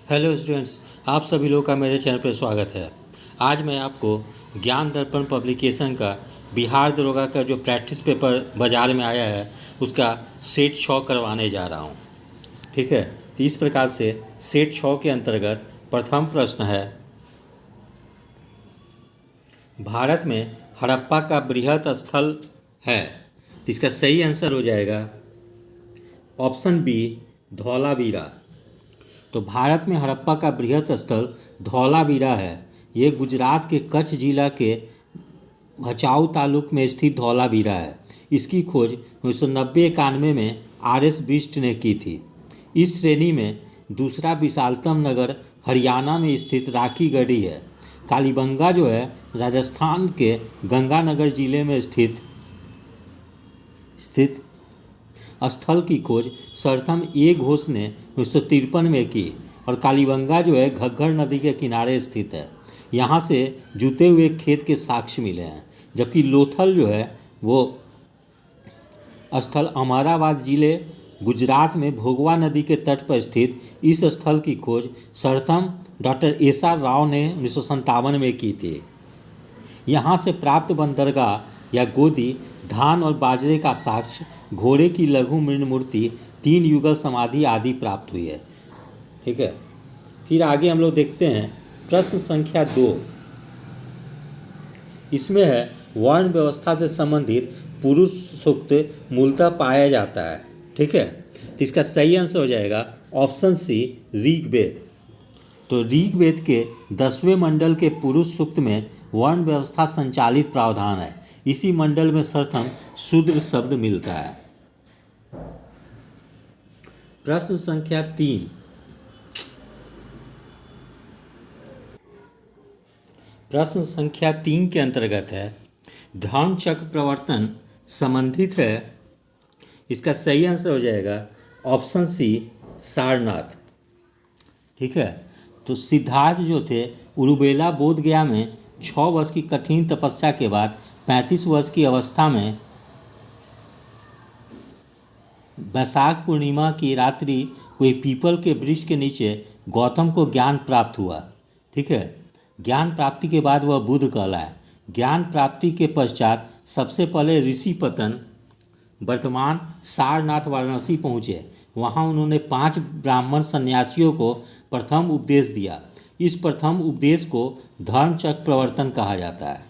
Hello students, आप सभी लोग का मेरे चैनल पर स्वागत है। आज मैं आपको ज्ञान दर्पण पब्लिकेशन का बिहार दरोगा का जो प्रैक्टिस पेपर बाज़ार में आया है उसका सेट 6 करवाने जा रहा हूँ। ठीक है, तो इस प्रकार से सेट 6 के अंतर्गत प्रथम प्रश्न है, भारत में हड़प्पा का बृहत स्थल है, तो इसका सही आंसर हो जाएगा ऑप्शन बी धौलावीरा। तो भारत में हड़प्पा का बृहत स्थल धौलावीरा है। ये गुजरात के कच्छ जिला के भचाऊ तालुक में स्थित धौलावीरा है। इसकी खोज 1990-91 में आर.एस. बिष्ट ने की थी। इस श्रेणी में दूसरा विशालतम नगर हरियाणा में स्थित राखी गढ़ी है। कालीबंगा जो है राजस्थान के गंगानगर जिले में स्थित स्थल की खोज सर्वप्रथम ए घोष ने 1953 में की और कालीबंगा जो है घग्गर नदी के किनारे स्थित है। यहाँ से जुते हुए खेत के साक्ष्य मिले हैं, जबकि लोथल जो है वो स्थल अहमदाबाद जिले गुजरात में भोगवा नदी के तट पर स्थित इस स्थल की खोज सर्वप्रथम डॉक्टर एस.आर. राव ने 1957 में की थी। यहाँ से प्राप्त बंदरगाह या गोदी, धान और बाजरे का साक्ष्य, घोड़े की लघु मृण मूर्ति, 3 युगल समाधि आदि प्राप्त हुई है। ठीक है, फिर आगे हम लोग देखते हैं प्रश्न संख्या 2। इसमें है वर्ण व्यवस्था से संबंधित पुरुष सूक्त मूलतः पाया जाता है। ठीक है, तो इसका सही आंसर हो जाएगा ऑप्शन सी ऋग्वेद। तो ऋग्वेद के 10वें मंडल के पुरुष सूक्त में वर्ण व्यवस्था संचालित प्रावधान है। इसी मंडल में सर्वप्रथम शूद्र शब्द मिलता है। प्रश्न संख्या 3। प्रश्न संख्या 3 के अंतर्गत है धर्म चक्र प्रवर्तन संबंधित है। इसका सही आंसर हो जाएगा ऑप्शन सी सारनाथ। ठीक है, तो सिद्धार्थ जो थे उरुबेला बोध गया में 6 वर्ष की कठिन तपस्या के बाद 35 वर्ष की अवस्था में वैशाख पूर्णिमा की रात्रि कोई पीपल के वृक्ष के नीचे गौतम को ज्ञान प्राप्त हुआ। ठीक है, ज्ञान प्राप्ति के बाद वह बुद्ध कहलाए। ज्ञान प्राप्ति के पश्चात सबसे पहले ऋषि पतन वर्तमान सारनाथ वाराणसी पहुँचे। वहाँ उन्होंने 5 ब्राह्मण सन्यासियों को प्रथम उपदेश दिया। इस प्रथम उपदेश को धर्मचक्र प्रवर्तन कहा जाता है।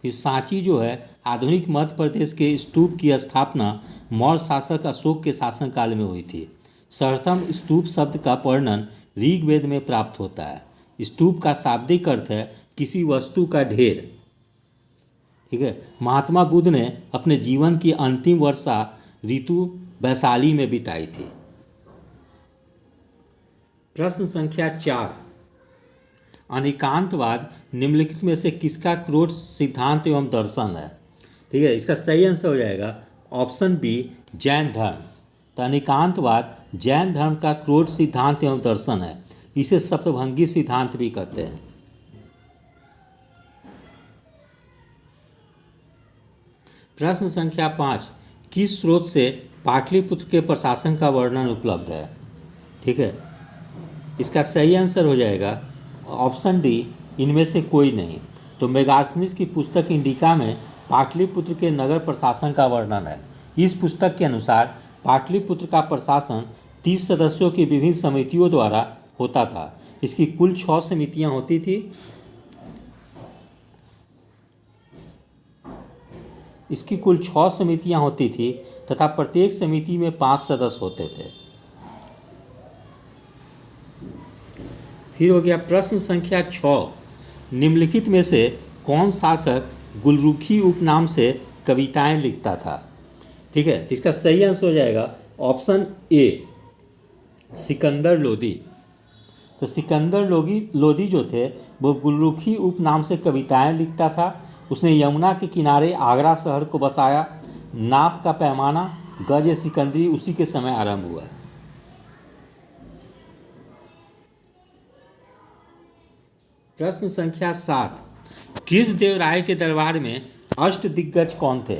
फिर सांची जो है आधुनिक मध्य प्रदेश के स्तूप की स्थापना मौर्य शासक अशोक के शासनकाल में हुई थी। सर्वप्रथम स्तूप शब्द का वर्णन ऋग्वेद में प्राप्त होता है। स्तूप का शाब्दिक अर्थ है किसी वस्तु का ढेर। ठीक है, महात्मा बुद्ध ने अपने जीवन की अंतिम वर्षा ऋतु वैशाली में बिताई थी। प्रश्न संख्या 4। अनिकांतवाद निम्नलिखित में से किसका क्रोध सिद्धांत एवं दर्शन है? ठीक है, इसका सही आंसर हो जाएगा ऑप्शन बी जैन धर्म। तो अनिकांतवाद जैन धर्म का क्रोध सिद्धांत एवं दर्शन है। इसे सप्तभंगी सिद्धांत भी कहते हैं। प्रश्न संख्या 5। किस स्रोत से पाटलिपुत्र के प्रशासन का वर्णन उपलब्ध है? ठीक है, इसका सही आंसर हो जाएगा ऑप्शन डी इनमें से कोई नहीं। तो मेगास्थनीज की पुस्तक इंडिका में पाटलिपुत्र के नगर प्रशासन का वर्णन है। इस पुस्तक के अनुसार पाटलिपुत्र का प्रशासन 30 सदस्यों की विभिन्न समितियों द्वारा होता था। इसकी कुल 6 समितियां होती थी। इसकी कुल 6 समितियां होती थी तथा प्रत्येक समिति में 5 सदस्य होते थे। फिर हो गया प्रश्न संख्या 6। निम्नलिखित में से कौन शासक गुलरुखी उपनाम से कविताएं लिखता था? ठीक है, तो इसका सही आंसर हो जाएगा ऑप्शन ए सिकंदर लोदी। तो सिकंदर लोदी जो थे वो गुलरुखी उपनाम से कविताएं लिखता था। उसने यमुना के किनारे आगरा शहर को बसाया। नाप का पैमाना गज सिकंदरी उसी के समय आरंभ हुआ। प्रश्न संख्या 7। कृष्णदेवराय के दरबार में अष्ट दिग्गज कौन थे?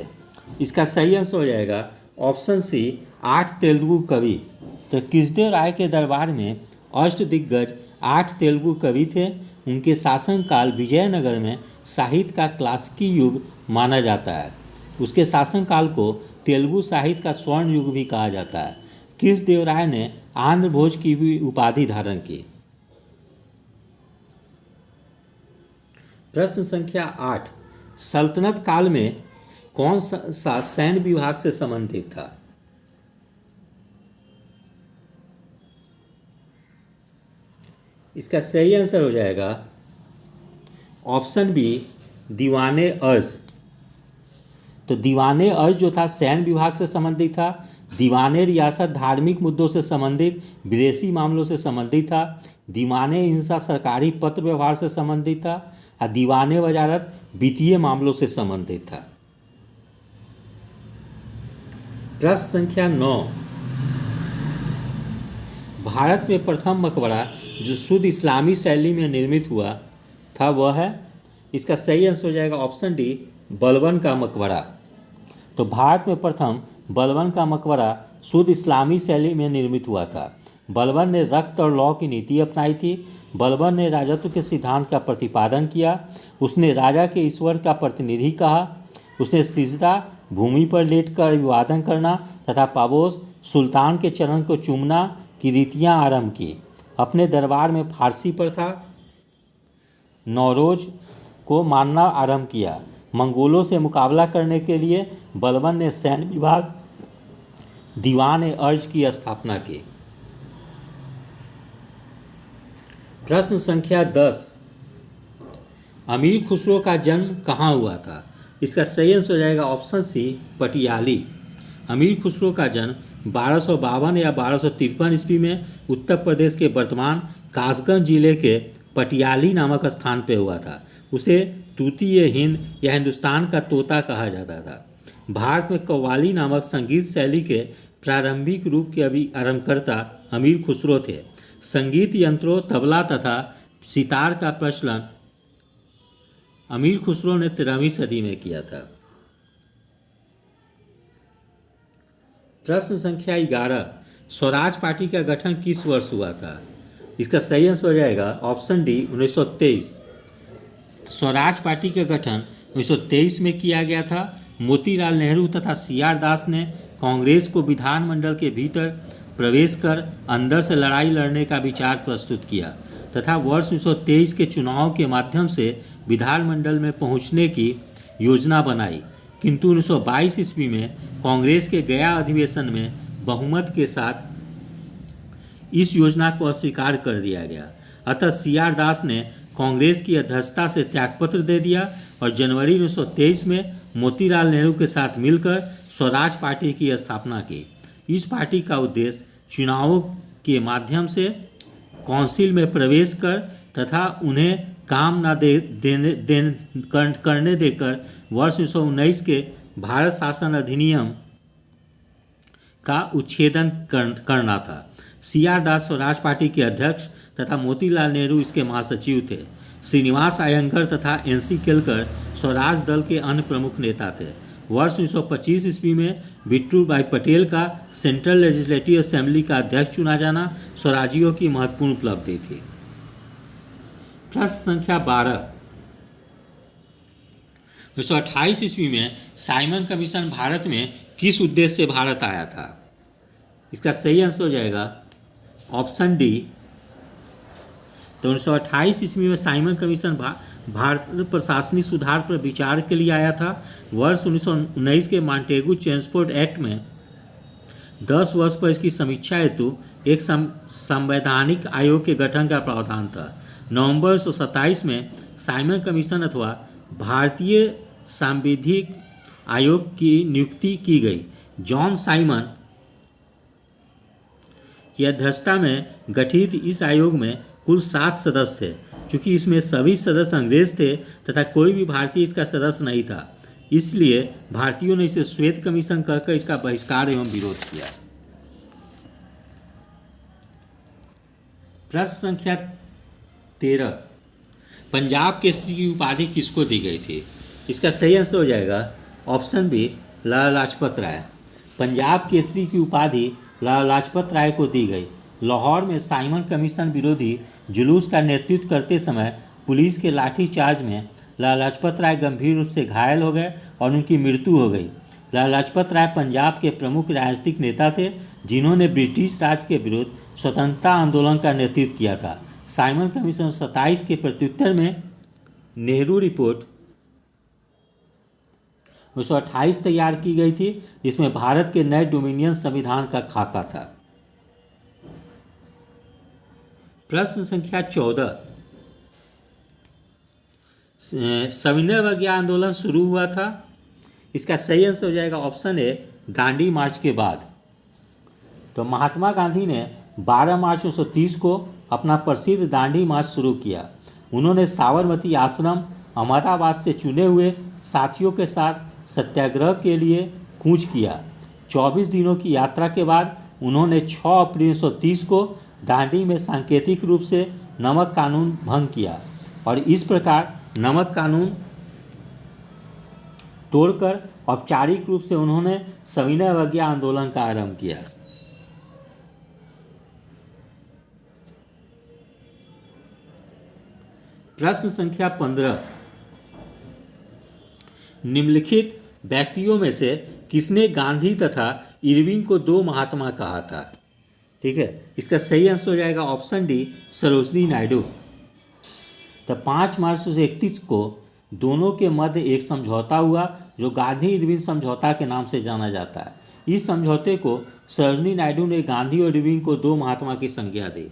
इसका सही आंसर हो जाएगा ऑप्शन सी 8 तेलुगु कवि। तो कृष्णदेव राय के दरबार में अष्टदिग्गज 8 तेलुगु कवि थे। उनके शासनकाल विजयनगर में साहित्य का क्लासिकी युग माना जाता है। उसके शासनकाल को तेलुगु साहित्य का स्वर्ण युग भी कहा जाता है। कृष्णदेवराय ने आंध्र भोज की भी उपाधि धारण की। प्रश्न संख्या 8, सल्तनत काल में कौन सा सैन्य विभाग से संबंधित था? इसका सही आंसर हो जाएगा ऑप्शन बी, दीवाने अर्ज। तो दीवाने अर्ज जो था सैन्य विभाग से संबंधित था। दीवाने रियासत धार्मिक मुद्दों से संबंधित, विदेशी मामलों से संबंधित था। दीवाने हिंसा सरकारी पत्र व्यवहार से संबंधित था और दीवाने वजारत वित्तीय मामलों से संबंधित था। प्रश्न संख्या 9, भारत में प्रथम मकबरा जो शुद्ध इस्लामी शैली में निर्मित हुआ था वह है? इसका सही आंसर हो जाएगा ऑप्शन डी, बलबन का मकबरा। तो भारत में प्रथम बलबन का मकबरा शुद्ध इस्लामी शैली में निर्मित हुआ था। बलबन ने रक्त और लौ की नीति अपनाई थी। बलबन ने राजत्व के सिद्धांत का प्रतिपादन किया। उसने राजा के ईश्वर का प्रतिनिधि कहा। उसने सिजदा, भूमि पर लेटकर अभिवादन करना तथा पाबोस, सुल्तान के चरण को चूमना की रीतियां आरंभ की। अपने दरबार में फारसी प्रथा, नौरोज को मानना आरंभ किया। मंगोलों से मुकाबला करने के लिए बलबन ने सैन्य विभाग दीवान अर्ज की स्थापना की। प्रश्न संख्या 10, अमीर खुसरो का जन्म कहाँ हुआ था? इसका सही आंसर हो जाएगा ऑप्शन सी, पटियाली। अमीर खुसरो का जन्म 1252 या 1253 ईस्वी में उत्तर प्रदेश के वर्तमान कासगंज जिले के पटियाली नामक स्थान पर हुआ था। उसे तूतीय हिंद या हिंदुस्तान का तोता कहा जाता था। भारत में कव्वाली नामक संगीत शैली के प्रारंभिक रूप के आरंभकर्ता अमीर खुसरो थे। संगीत यंत्रों, तबला तथा सितार का प्रचलन अमीर खुसरो ने 13वीं सदी में किया था। प्रश्न संख्या 11, स्वराज पार्टी का गठन किस वर्ष हुआ था? इसका सही आंसर हो जाएगा ऑप्शन डी, 1923। स्वराज पार्टी का गठन 1923 में किया गया था। मोतीलाल नेहरू तथा CR दास ने कांग्रेस को विधानमंडल के भीतर प्रवेश कर अंदर से लड़ाई लड़ने का विचार प्रस्तुत किया तथा वर्ष 1923 के चुनाव के माध्यम से विधानमंडल में पहुंचने की योजना बनाई, किंतु 1922 ईस्वी में कांग्रेस के गया अधिवेशन में बहुमत के साथ इस योजना को अस्वीकार कर दिया गया। अतः CR दास ने कांग्रेस की अध्यक्षता से त्यागपत्र दे दिया और जनवरी 1923 में मोतीलाल नेहरू के साथ मिलकर स्वराज पार्टी की स्थापना की। इस पार्टी का उद्देश्य चुनावों के माध्यम से काउंसिल में प्रवेश कर तथा उन्हें काम न करने देकर वर्ष 1919 के भारत शासन अधिनियम का उच्छेदन करना था। CR दास स्वराज पार्टी के अध्यक्ष तथा मोतीलाल नेहरू इसके महासचिव थे। श्रीनिवास अयंगर तथा NC केलकर स्वराज दल के अन्य प्रमुख नेता थे। वर्ष 1925 ईस्वी में बिट्टू भाई पटेल का सेंट्रल लेजिस्लेटिव असेंबली का अध्यक्ष चुना जाना स्वराजियों की महत्वपूर्ण उपलब्धि थी। प्रश्न संख्या 12, 1928 ईस्वी में साइमन कमीशन भारत में किस उद्देश्य से भारत आया था? इसका सही आंसर हो जाएगा ऑप्शन डी। तो 1928 ईस्वी में साइमन कमीशन भारत प्रशासनिक सुधार पर विचार के लिए आया था। वर्ष 1919 के मॉन्टेगू चेम्सफोर्ड एक्ट में 10 वर्ष पर इसकी समीक्षा हेतु एक संवैधानिक आयोग के गठन का प्रावधान था। नवंबर 1927 में साइमन कमीशन अथवा भारतीय सांविधिक आयोग की नियुक्ति की गई। जॉन साइमन की अध्यक्षता में गठित इस आयोग में कुल 7 सदस्य थे। चूँकि इसमें सभी सदस्य अंग्रेज थे तथा कोई भी भारतीय इसका सदस्य नहीं था, इसलिए भारतीयों ने इसे श्वेत कमीशन कहकर इसका बहिष्कार एवं विरोध किया। प्रश्न संख्या 13, पंजाब केसरी की उपाधि किसको दी गई थी? इसका सही आंसर हो जाएगा ऑप्शन बी, लाला लाजपत राय। पंजाब केसरी की उपाधि लाला लाजपत राय को दी गई। लाहौर में साइमन कमीशन विरोधी जुलूस का नेतृत्व करते समय पुलिस के लाठीचार्ज में लाला लाजपत राय गंभीर रूप से घायल हो गए और उनकी मृत्यु हो गई। लाला लाजपत राय पंजाब के प्रमुख राजनीतिक नेता थे जिन्होंने ब्रिटिश राज के विरुद्ध स्वतंत्रता आंदोलन का नेतृत्व किया था। साइमन कमीशन 27 के प्रत्युत्तर में नेहरू रिपोर्ट 1928 तैयार की गई थी, जिसमें भारत के नए डोमिनियन संविधान का खाका था। प्रश्न संख्या 14, सविनय अवज्ञा आंदोलन शुरू हुआ था। इसका सही आंसर हो जाएगा ऑप्शन ए, दांडी मार्च के बाद। तो महात्मा गांधी ने 12 मार्च 1930 को अपना प्रसिद्ध दांडी मार्च शुरू किया। उन्होंने साबरमती आश्रम अहमदाबाद से चुने हुए साथियों के साथ सत्याग्रह के लिए कूच किया। 24 दिनों की यात्रा के बाद उन्होंने 6 अप्रैल 1930 को दांडी में सांकेतिक रूप से नमक कानून भंग किया और इस प्रकार नमक कानून तोड़कर औपचारिक रूप से उन्होंने सविनय अवज्ञा आंदोलन का आरंभ किया। प्रश्न संख्या 15, निम्नलिखित व्यक्तियों में से किसने गांधी तथा इरविंग को दो महात्मा कहा था? ठीक है, इसका सही आंसर हो जाएगा ऑप्शन डी, सरोजनी नायडू। तो 5 मार्च 1931 को दोनों के मध्य एक समझौता हुआ जो गांधी इरविन समझौता के नाम से जाना जाता है। इस समझौते को सरोजनी नायडू ने गांधी और इरविन को दो महात्मा की संज्ञा दी।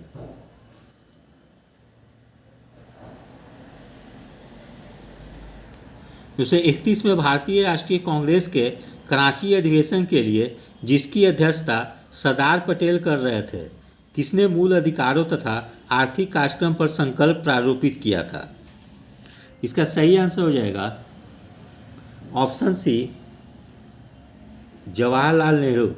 1931 में भारतीय राष्ट्रीय कांग्रेस के कराची अधिवेशन के लिए, जिसकी अध्यक्षता सरदार पटेल कर रहे थे, किसने मूल अधिकारों तथा आर्थिक कार्यक्रम पर संकल्प प्रारूपित किया था? इसका सही आंसर हो जाएगा ऑप्शन सी, जवाहरलाल नेहरू।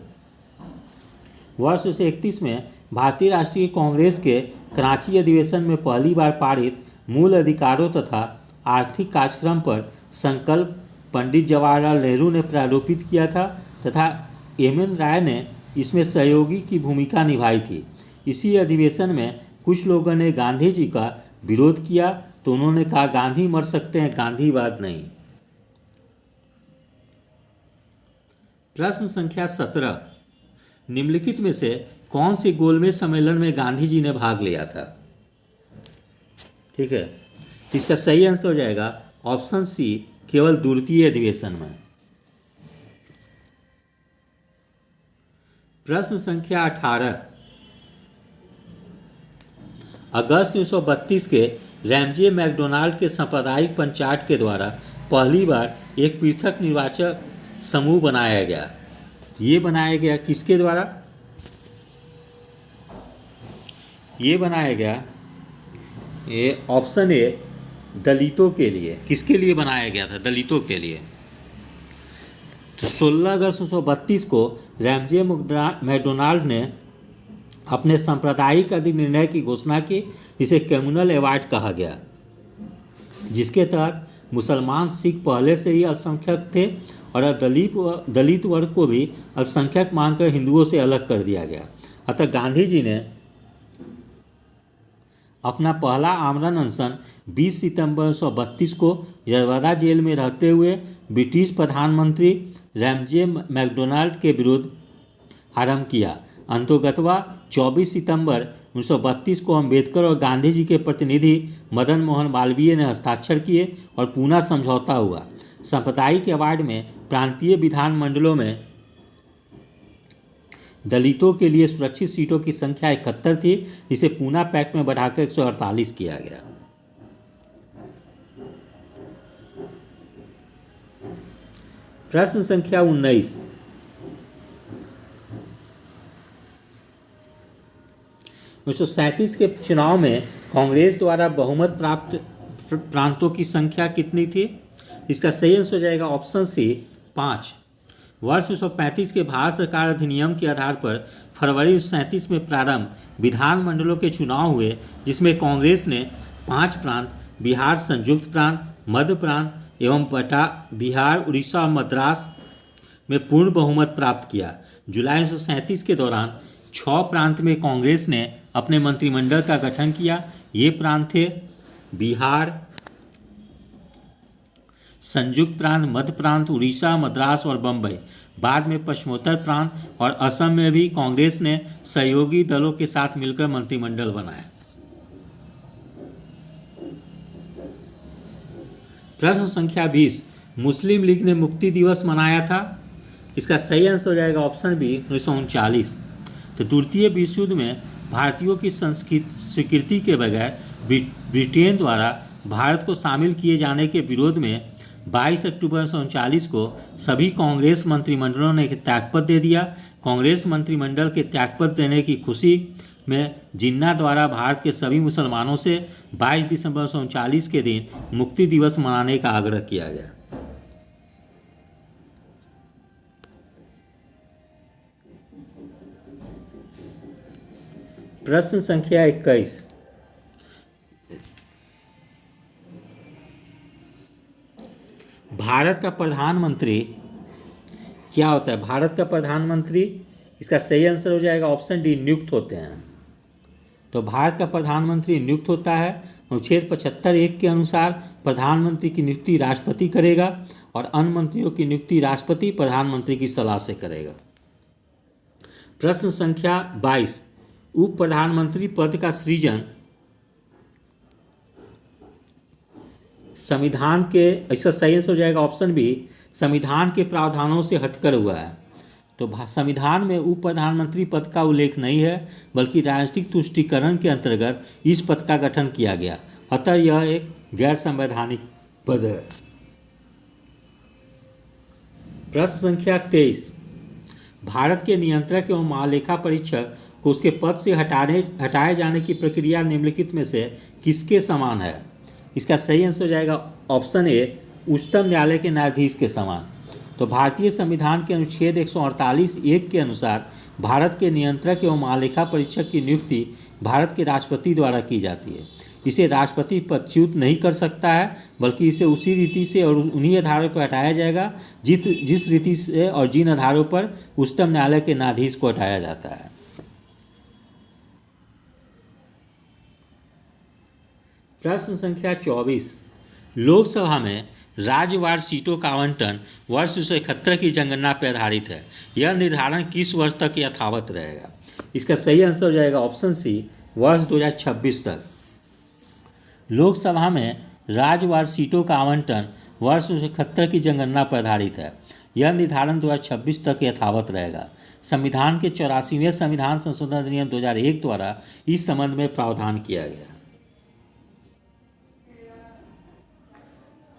वर्ष 1931 में भारतीय राष्ट्रीय कांग्रेस के कराची अधिवेशन में पहली बार पारित मूल अधिकारों तथा आर्थिक कार्यक्रम पर संकल्प पंडित जवाहरलाल नेहरू ने प्रारूपित किया था तथा एम.एन. राय ने इसमें सहयोगी की भूमिका निभाई थी। इसी अधिवेशन में कुछ लोगों ने गांधी जी का विरोध किया तो उन्होंने कहा गांधी मर सकते हैं, गांधीवाद नहीं। प्रश्न संख्या 17, निम्नलिखित में से कौन से गोलमेज सम्मेलन में गांधी जी ने भाग लिया था? ठीक है, इसका सही आंसर हो जाएगा ऑप्शन सी, केवल द्वितीय अधिवेशन में। प्रश्न संख्या 18, अगस्त 1932 के रैमजे मैकडोनाल्ड के सांप्रदायिक पंचायत के द्वारा पहली बार एक पृथक निर्वाचक समूह बनाया गया। ये बनाया गया किसके द्वारा? ये बनाया गया, ये ऑप्शन ए, दलितों के लिए। किसके लिए बनाया गया था? दलितों के लिए। तो 16 अगस्त 1932 को रैमजे मैकडोनाल्ड ने अपने सांप्रदायिक अधिनिर्णय की घोषणा की, जिसे कम्युनल अवार्ड कहा गया, जिसके तहत मुसलमान सिख पहले से ही अल्पसंख्यक थे और दलित वर्ग को भी अल्पसंख्यक मानकर हिंदुओं से अलग कर दिया गया। अतः गांधी जी ने अपना पहला आमरण अनशन 20 सितंबर 1932 को यरवदा जेल में रहते हुए ब्रिटिश प्रधानमंत्री रैमजे मैकडोनाल्ड के विरुद्ध आरंभ किया। अंतोगत्वा 24 सितंबर 1932 को अंबेडकर और गांधी जी के प्रतिनिधि मदन मोहन मालवीय ने हस्ताक्षर किए और पूना समझौता हुआ। सांप्रदायिक अवार्ड में प्रांतीय विधानमंडलों में दलितों के लिए सुरक्षित सीटों की संख्या 71 थी, जिसे पूना पैक्ट में बढ़ाकर 148 किया गया। प्रश्न संख्या 19, 1937 के चुनाव में कांग्रेस द्वारा बहुमत प्राप्त प्रांतों की संख्या कितनी थी? इसका सही आंसर हो जाएगा ऑप्शन सी, 5। वर्ष 1935 के भारत सरकार अधिनियम के आधार पर फरवरी 1937 में प्रारंभ विधानमंडलों के चुनाव हुए, जिसमें कांग्रेस ने 5 प्रांत बिहार संयुक्त प्रांत, मध्य प्रांत एवं बटा बिहार, उड़ीसा और मद्रास में पूर्ण बहुमत प्राप्त किया। जुलाई 1937 के दौरान 6 प्रांत में कांग्रेस ने अपने मंत्रिमंडल का गठन किया। ये प्रांत थे बिहार, संयुक्त प्रांत, मध्य प्रांत, उड़ीसा, मद्रास और बम्बई। बाद में पश्चिमोत्तर प्रांत और असम में भी कांग्रेस ने सहयोगी दलों के साथ मिलकर मंत्रिमंडल बनाया। प्रश्न संख्या 20, मुस्लिम लीग ने मुक्ति दिवस मनाया था। इसका सही आंसर हो जाएगा ऑप्शन बी 1939। तो द्वितीय विश्व युद्ध में भारतीयों की स्वीकृति के बगैर ब्रिटेन द्वारा भारत को शामिल किए जाने के विरोध में 22 अक्टूबर 1939 को सभी कांग्रेस मंत्रिमंडलों ने त्यागपत्र दे दिया। कांग्रेस मंत्रिमंडल के त्यागपत्र देने की खुशी में जिन्ना द्वारा भारत के सभी मुसलमानों से 22 दिसंबर 1939 के दिन मुक्ति दिवस मनाने का आग्रह किया गया। प्रश्न संख्या 21, भारत का प्रधानमंत्री क्या होता है? भारत का प्रधानमंत्री, इसका सही आंसर हो जाएगा ऑप्शन डी, नियुक्त होते हैं। तो भारत का प्रधानमंत्री नियुक्त होता है। अनुच्छेद 75(1) के अनुसार प्रधानमंत्री की नियुक्ति राष्ट्रपति करेगा और अन्य मंत्रियों की नियुक्ति राष्ट्रपति प्रधानमंत्री की सलाह से करेगा। प्रश्न संख्या 22, उप प्रधानमंत्री पद का सृजन संविधान के, इसका सही आंसर हो जाएगा ऑप्शन बी, संविधान के प्रावधानों से हटकर हुआ है। तो संविधान में उप प्रधानमंत्री पद का उल्लेख नहीं है, बल्कि राजनीतिक तुष्टीकरण के अंतर्गत इस पद का गठन किया गया। अतः यह एक गैर संवैधानिक पद है। प्रश्न संख्या 23, भारत के नियंत्रक एवं महालेखा परीक्षक को उसके पद से हटाए जाने की प्रक्रिया निम्नलिखित में से किसके समान है? इसका सही आंसर हो जाएगा ऑप्शन ए, उच्चतम न्यायालय के न्यायाधीश के समान। तो भारतीय संविधान के अनुच्छेद 148(1) के अनुसार भारत के नियंत्रक एवं महालेखा परीक्षक की नियुक्ति भारत के राष्ट्रपति द्वारा की जाती है। इसे राष्ट्रपति पदच्युत नहीं कर सकता है, बल्कि इसे उसी रीति से और उन्हीं आधारों पर हटाया जाएगा जिस रीति से और जिन आधारों पर उच्चतम न्यायालय के न्यायाधीश को हटाया जाता है। प्रश्न संख्या 24, लोकसभा में राज्यवार सीटों का आवंटन वर्ष 1971 की जनगणना पर आधारित है। यह निर्धारण किस वर्ष तक यथावत रहेगा? इसका सही आंसर हो जाएगा ऑप्शन सी, वर्ष 2026 तक। लोकसभा में राज्यवार सीटों का आवंटन वर्ष 1971 की जनगणना पर आधारित है। यह निर्धारण 2026 तक यथावत रहेगा। संविधान के 84वें संविधान संशोधन अधिनियम 2001 द्वारा इस संबंध में प्रावधान किया गया।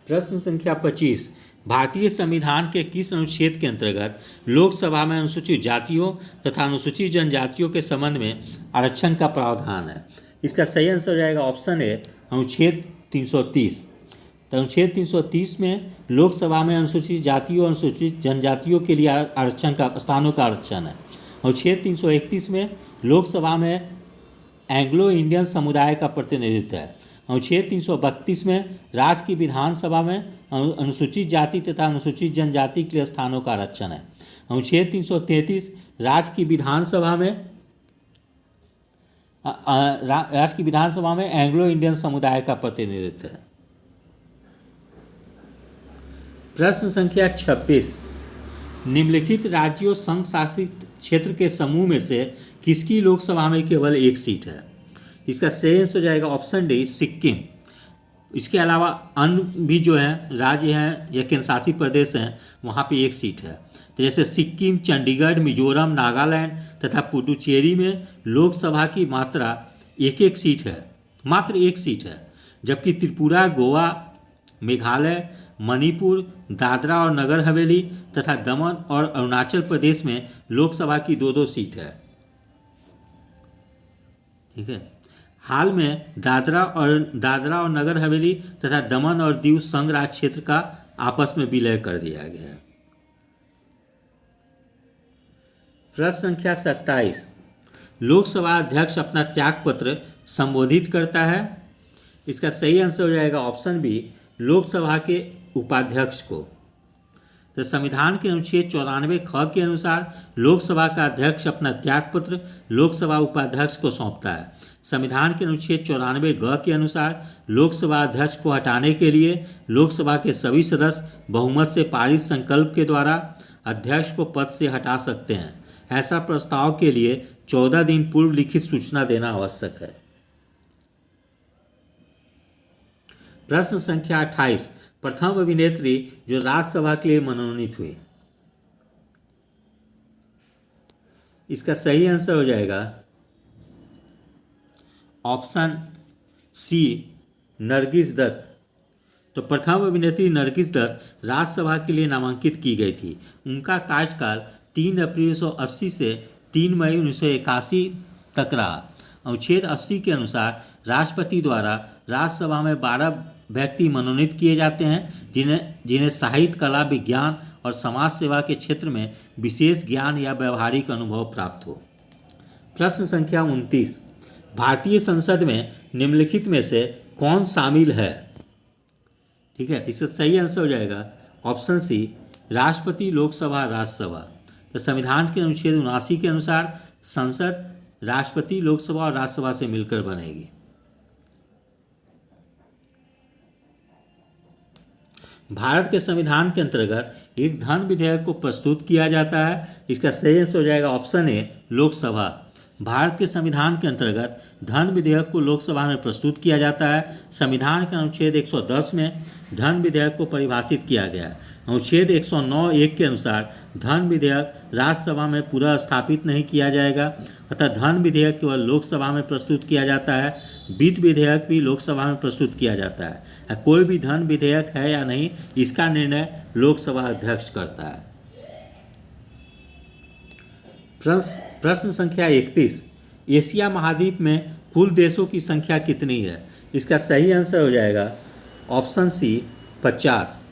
प्रश्न संख्या 25, भारतीय संविधान के किस अनुच्छेद के अंतर्गत लोकसभा में अनुसूचित जातियों तथा अनुसूचित जनजातियों के संबंध में आरक्षण का प्रावधान है? इसका सही आंसर हो जाएगा ऑप्शन ए, अनुच्छेद 330। तो अनुच्छेद 330 में लोकसभा में अनुसूचित जातियों और अनुसूचित जनजातियों के लिए आरक्षण का स्थानों का आरक्षण है। अनुच्छेद 331 में लोकसभा में एंग्लो इंडियन समुदाय का प्रतिनिधित्व है। अनुच्छेद 332 में राज्य की विधानसभा में अनुसूचित जाति तथा अनुसूचित जनजाति के लिए स्थानों का आरक्षण है। अनुच्छेद 333 राज्य की विधानसभा में एंग्लो इंडियन समुदाय का प्रतिनिधित्व है। प्रश्न संख्या 26, निम्नलिखित राज्यों संघ शासित क्षेत्र के समूह में से किसकी लोकसभा में केवल एक सीट है? इसका सही आंसर हो जाएगा ऑप्शन डी, सिक्किम। इसके अलावा अन्य भी जो हैं राज्य हैं या केंद्र शासित प्रदेश हैं, वहाँ पे एक सीट है। तो जैसे सिक्किम, चंडीगढ़, मिजोरम, नागालैंड तथा पुडुचेरी में लोकसभा की मात्रा एक सीट है, मात्र एक सीट है। जबकि त्रिपुरा, गोवा, मेघालय, मणिपुर, दादरा और नगर हवेली तथा दमन और अरुणाचल प्रदेश में लोकसभा की 2-2 सीट है। ठीक है। हाल में दादरा और नगर हवेली तथा दमन और दीव संघ राज्य क्षेत्र का आपस में विलय कर दिया गया है। प्रश्न संख्या 27, लोकसभा अध्यक्ष अपना त्यागपत्र संबोधित करता है। इसका सही आंसर हो जाएगा ऑप्शन बी, लोकसभा के उपाध्यक्ष को। तो संविधान के अनुच्छेद 94 ख के अनुसार लोकसभा का अध्यक्ष अपना त्यागपत्र लोकसभा उपाध्यक्ष को सौंपता है। संविधान के अनुच्छेद 94 ग के अनुसार लोकसभा अध्यक्ष को हटाने के लिए लोकसभा के सभी सदस्य बहुमत से पारित संकल्प के द्वारा अध्यक्ष को पद से हटा सकते हैं। ऐसा प्रस्ताव के लिए 14 दिन पूर्व लिखित सूचना देना आवश्यक है। प्रश्न संख्या 28, प्रथम अभिनेत्री जो राज्यसभा के लिए मनोनीत हुई। इसका सही आंसर हो जाएगा ऑप्शन सी, नरगिस दत्त। तो प्रथम अभिनेत्री नरगिस दत्त राज्यसभा के लिए नामांकित की गई थी। उनका कार्यकाल 3 अप्रैल 1980 से 3 मई 1981 तक रहा। अनुच्छेद 80 के अनुसार राष्ट्रपति द्वारा राज्यसभा में 12 व्यक्ति मनोनीत किए जाते हैं जिन्हें साहित्य, कला, विज्ञान और समाज सेवा के क्षेत्र में विशेष ज्ञान या व्यवहारिक अनुभव प्राप्त हो। प्रश्न संख्या 29, भारतीय संसद में निम्नलिखित में से कौन शामिल है? ठीक है, इसका सही आंसर हो जाएगा ऑप्शन सी, राष्ट्रपति, लोकसभा, राज्यसभा। तो संविधान के अनुच्छेद 79 के अनुसार संसद राष्ट्रपति, लोकसभा और राज्यसभा से मिलकर बनेगी। भारत के संविधान के अंतर्गत एक धन विधेयक को प्रस्तुत किया जाता है। इसका सही आंसर हो जाएगा ऑप्शन ए, लोकसभा। भारत के संविधान के अंतर्गत धन विधेयक को लोकसभा में प्रस्तुत किया जाता है। संविधान के अनुच्छेद 110 में धन विधेयक को परिभाषित किया गया है। अनुच्छेद 109(1) के अनुसार धन विधेयक राज्यसभा में पूरा स्थापित नहीं किया जाएगा, अतः धन विधेयक केवल लोकसभा में प्रस्तुत किया जाता है। वित्त विधेयक भी लोकसभा में प्रस्तुत किया जाता है। कोई भी धन विधेयक है या नहीं, इसका निर्णय लोकसभा अध्यक्ष करता है। प्रश्न संख्या 31, एशिया महाद्वीप में कुल देशों की संख्या कितनी है? इसका सही आंसर हो जाएगा ऑप्शन सी, 50।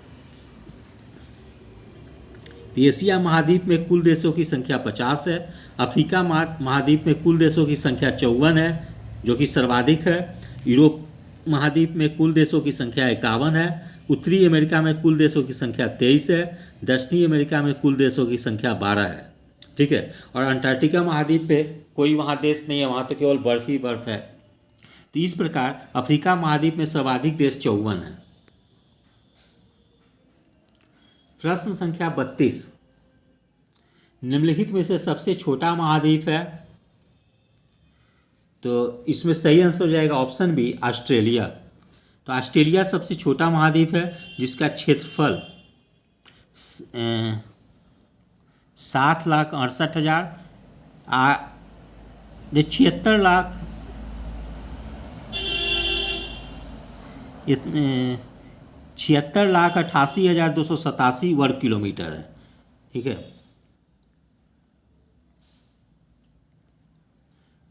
एशिया महाद्वीप में कुल देशों की संख्या 50 है। अफ्रीका महाद्वीप में कुल देशों की संख्या 54 है, जो कि सर्वाधिक है। यूरोप महाद्वीप में कुल देशों की संख्या 51 है। उत्तरी अमेरिका में कुल देशों की संख्या 23 है। दक्षिणी अमेरिका में कुल देशों की संख्या 12 है। ठीक है, और अंटार्कटिका महाद्वीप पे कोई वहाँ देश नहीं है, वहाँ तो केवल बर्फ ही बर्फ है। तो इस प्रकार अफ्रीका महाद्वीप में सर्वाधिक देश 54 है। प्रश्न संख्या 32, निम्नलिखित में से सबसे छोटा महाद्वीप है? तो इसमें सही आंसर हो जाएगा ऑप्शन बी, ऑस्ट्रेलिया। तो ऑस्ट्रेलिया सबसे छोटा महाद्वीप है, जिसका क्षेत्रफल 60,68,000 76 लाख 76,88,287 वर्ग किलोमीटर है। ठीक है,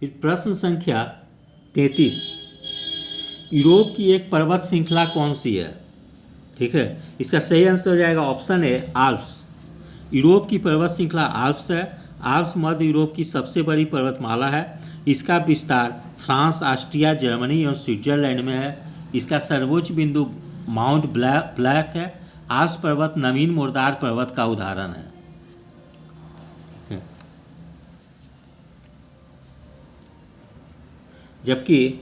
फिर प्रश्न संख्या 33, यूरोप की एक पर्वत श्रृंखला कौन सी है? ठीक है, इसका सही आंसर हो जाएगा ऑप्शन ए, आल्प्स। यूरोप की पर्वत श्रृंखला आल्प्स है। आल्प्स मध्य यूरोप की सबसे बड़ी पर्वतमाला है। इसका विस्तार फ्रांस, ऑस्ट्रिया, जर्मनी और स्विट्जरलैंड में है। इसका सर्वोच्च बिंदु माउंट ब्लैक है। आल्प्स पर्वत नवीन मुर्दार पर्वत का उदाहरण है। जबकि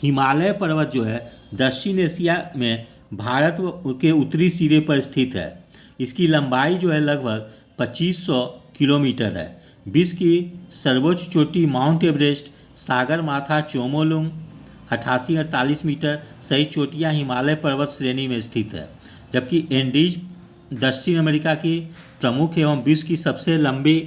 हिमालय पर्वत जो है दक्षिण एशिया में भारत के उत्तरी सिरे पर स्थित है। इसकी लंबाई जो है लगभग 2500 किलोमीटर है। विश्व की सर्वोच्च चोटी माउंट एवरेस्ट, सागर माथा, चोमोलुंग 8848 मीटर सही चोटियाँ हिमालय पर्वत श्रेणी में स्थित है। जबकि एंडीज दक्षिण अमेरिका की प्रमुख एवं विश्व की सबसे लंबी